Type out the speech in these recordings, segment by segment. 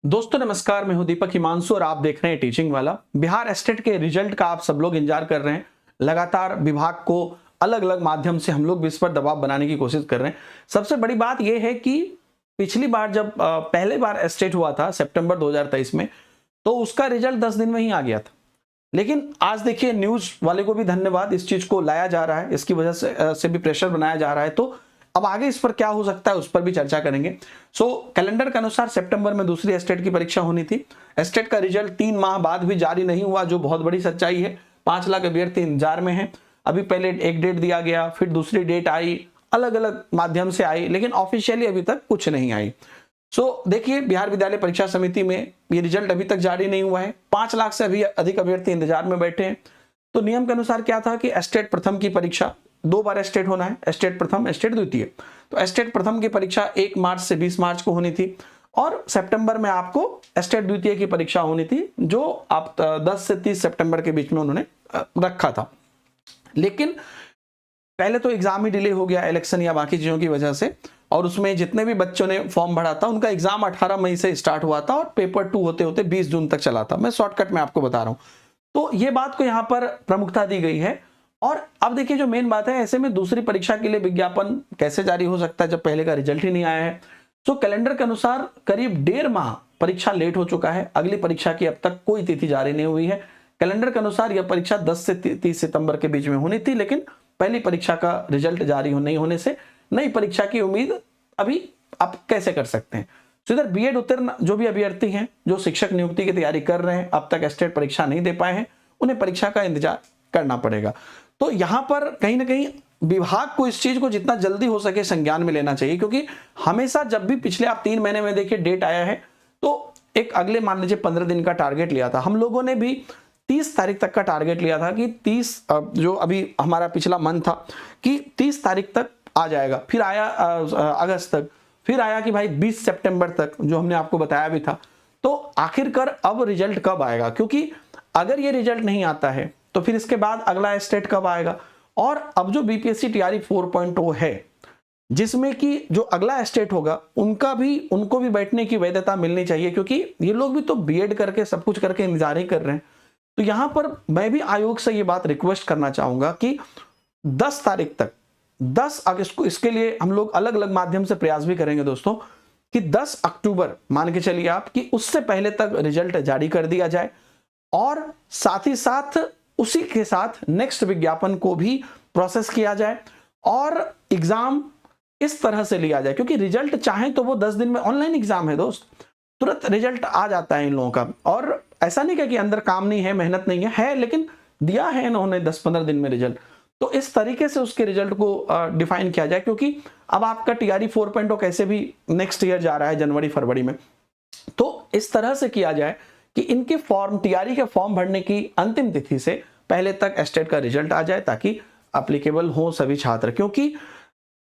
दोस्तों नमस्कार, मैं हूं दीपक हिमांशु और आप देख रहे हैं टीचिंग वाला। बिहार एस्टेट के रिजल्ट का आप सब लोग इंतजार कर रहे हैं। लगातार विभाग को अलग अलग माध्यम से हम लोग भी इस पर दबाव बनाने की कोशिश कर रहे हैं। सबसे बड़ी बात यह है कि पिछली बार जब पहले बार एस्टेट हुआ था सितंबर 2023 में, तो उसका रिजल्ट 10 दिन में ही आ गया था। लेकिन आज देखिए, न्यूज वाले को भी धन्यवाद, इस चीज को लाया जा रहा है, इसकी वजह से भी प्रेशर बनाया जा रहा है। तो अब आगे इस पर क्या हो सकता है उस पर भी चर्चा करेंगे। कैलेंडर के अनुसार सितंबर में दूसरी एस्टेट की परीक्षा होनी थी। एस्टेट का रिजल्ट 3 माह बाद भी जारी नहीं हुआ, जो बहुत बड़ी सच्चाई है। 5 लाख अभ्यर्थी इंतजार में हैं। अभी पहले एक डेट दिया गया, फिर दूसरी डेट आई, अलग अलग माध्यम से आई, लेकिन ऑफिशियली अभी तक कुछ नहीं आई। देखिए, बिहार विद्यालय परीक्षा समिति में ये रिजल्ट अभी तक जारी नहीं हुआ है। 5 लाख से अभी अधिक अभ्यर्थी इंतजार में बैठे हैं। तो नियम के अनुसार क्या था कि एस्टेट प्रथम की परीक्षा 2 बार एस्टेट होना है, एस्टेट प्रथम, एस्टेट द्वितीय। तो एस्टेट प्रथम की परीक्षा 1 मार्च से 20 मार्च को होनी थी और सितंबर में आपको एस्टेट द्वितीय की परीक्षा होनी थी, जो आप 10 से 30 सितंबर के बीच में उन्होंने रखा था। लेकिन पहले तो एग्जाम ही डिले हो गया इलेक्शन या बाकी चीजों की वजह से, और उसमें जितने भी बच्चों ने फॉर्म भरा था उनका एग्जाम 18 मई से स्टार्ट हुआ था और पेपर 2 होते होते 20 जून तक चला था। मैं शॉर्टकट में आपको बता रहा हूं। तो ये बात को यहां पर प्रमुखता दी गई है। और अब देखिए, जो मेन बात है, ऐसे में दूसरी परीक्षा के लिए विज्ञापन कैसे जारी हो सकता है जब पहले का रिजल्ट ही नहीं आया है। तो कैलेंडर के अनुसार करीब 1.5 माह परीक्षा लेट हो चुका है। अगली परीक्षा की अब तक कोई तिथि जारी नहीं हुई है। कैलेंडर के अनुसार यह परीक्षा 10 से 30 सितंबर के बीच में होनी थी, लेकिन पहली परीक्षा का रिजल्ट जारी नहीं होने से नई परीक्षा की उम्मीद अभी आप कैसे कर सकते हैं। तो इधर बीएड उत्तीर्ण जो भी अभ्यर्थी हैं, जो शिक्षक नियुक्ति की तैयारी कर रहे हैं, अब तक एस्टेट परीक्षा नहीं दे पाए हैं, उन्हें परीक्षा का इंतजार करना पड़ेगा। तो यहां पर कहीं ना कहीं विभाग को इस चीज को जितना जल्दी हो सके संज्ञान में लेना चाहिए, क्योंकि हमेशा जब भी पिछले आप 3 महीने में देखिए डेट आया है, तो एक अगले मान लीजिए 15 दिन का टारगेट लिया था। हम लोगों ने भी 30 तारीख तक का टारगेट लिया था कि 30 जो अभी हमारा पिछला मंथ था कि 30 तारीख तक आ जाएगा, फिर आया अगस्त तक, फिर आया कि भाई 20 सितंबर तक, जो हमने आपको बताया भी था। तो आखिरकार अब रिजल्ट कब आएगा, क्योंकि अगर ये रिजल्ट नहीं आता है तो फिर इसके बाद अगला एस्टेट कब आएगा। और अब जो बीपीएससी टीआरई 4.0 है, जिसमें कि जो अगला एस्टेट होगा उनको भी बैठने की वैधता मिलनी चाहिए, क्योंकि ये लोग भी तो बीएड करके सब कुछ करके इंतजार ही कर रहे हैं। तो यहां पर मैं भी आयोग से ये बात रिक्वेस्ट करना चाहूंगा कि 10 तारीख तक, 10 अगस्त को, इसके लिए हम लोग अलग अलग माध्यम से प्रयास भी करेंगे दोस्तों, कि 10 अक्टूबर मान के चलिए आप कि उससे पहले तक रिजल्ट जारी कर दिया जाए, और साथ ही साथ उसी के साथ नेक्स्ट विज्ञापन को भी प्रोसेस किया जाए और एग्जाम इस तरह से लिया जाए, क्योंकि रिजल्ट चाहे तो वो 10 दिन में, ऑनलाइन एग्जाम है दोस्त, तुरंत रिजल्ट आ जाता है इन लोगों का। और ऐसा नहीं कि अंदर काम नहीं है, मेहनत नहीं है, लेकिन दिया है इन्होंने 10-15 दिन में रिजल्ट। तो इस तरीके से उसके रिजल्ट को डिफाइन किया जाए, क्योंकि अब आपका टीआरई 4.0 कैसे भी नेक्स्ट ईयर जा रहा है जनवरी फरवरी में। तो इस तरह से किया जाए कि इनके फॉर्म, टीआरई के फॉर्म भरने की अंतिम तिथि से पहले तक एस्टेट का रिजल्ट आ जाए, ताकि एप्लीकेबल हो सभी छात्र। क्योंकि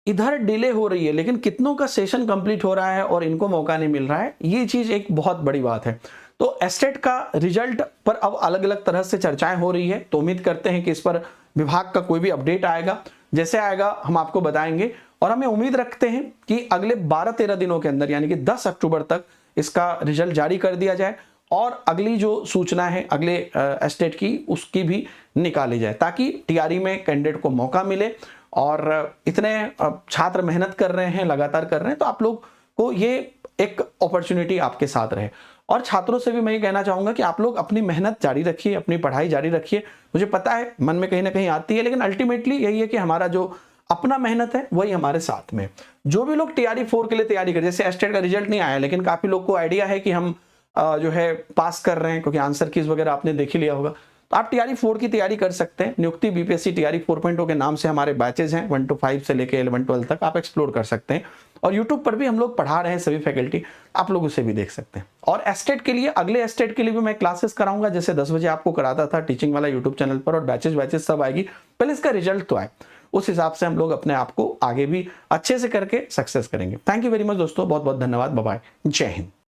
इधर डिले हो रही है, लेकिन कितनों का सेशन कंप्लीट हो रहा है और इनको मौका नहीं मिल रहा है, ये चीज एक बहुत बड़ी बात है। तो एस्टेट का रिजल्ट पर अब अलग अलग तरह से चर्चाएं हो रही है। तो उम्मीद करते हैं कि इस पर विभाग का कोई भी अपडेट आएगा, जैसे आएगा हम आपको बताएंगे। और हमें उम्मीद रखते हैं कि अगले 12-13 दिनों के अंदर, यानी कि 10 अक्टूबर तक इसका रिजल्ट जारी कर दिया जाए, और अगली जो सूचना है अगले एस्टेट की, उसकी भी निकाली जाए, ताकि टीआरई में कैंडिडेट को मौका मिले। और इतने छात्र मेहनत कर रहे हैं, लगातार कर रहे हैं, तो आप लोग को ये एक अपॉर्चुनिटी आपके साथ रहे। और छात्रों से भी मैं ये कहना चाहूंगा कि आप लोग अपनी मेहनत जारी रखिए, अपनी पढ़ाई जारी रखिए। मुझे पता है मन में कहीं ना कहीं आती है, लेकिन अल्टीमेटली यही है कि हमारा जो अपना मेहनत है वही हमारे साथ में। जो भी लोग टीआरई 4 के लिए तैयारी कर, जैसे एस्टेट का रिजल्ट नहीं आया, लेकिन काफी लोग को आइडिया है कि हम जो है पास कर रहे हैं, क्योंकि आंसर कीज वगैरह आपने देख ही लिया होगा। तो आप टीआरई 4 की तैयारी कर सकते हैं। नियुक्ति बीपीएससी टीआरई 4.0 के नाम से हमारे बैचेज हैं, 1 to 5 से लेके 11-12 तक आप एक्सप्लोर कर सकते हैं। और यूट्यूब पर भी हम लोग पढ़ा रहे हैं, सभी फैकल्टी, आप लोग उसे भी देख सकते हैं। और एस्टेट के लिए, अगले एस्टेट के लिए भी मैं क्लासेस कराऊंगा, जैसे 10 बजे आपको कराता था टीचिंग वाला यूट्यूब चैनल पर, और बैचेज सब आएगी। पहले इसका रिजल्ट तो आए, उस हिसाब से हम लोग अपने आप को आगे भी अच्छे से करके सक्सेस करेंगे। थैंक यू वेरी मच दोस्तों, बहुत बहुत धन्यवाद, बाय बाय, जय हिंद।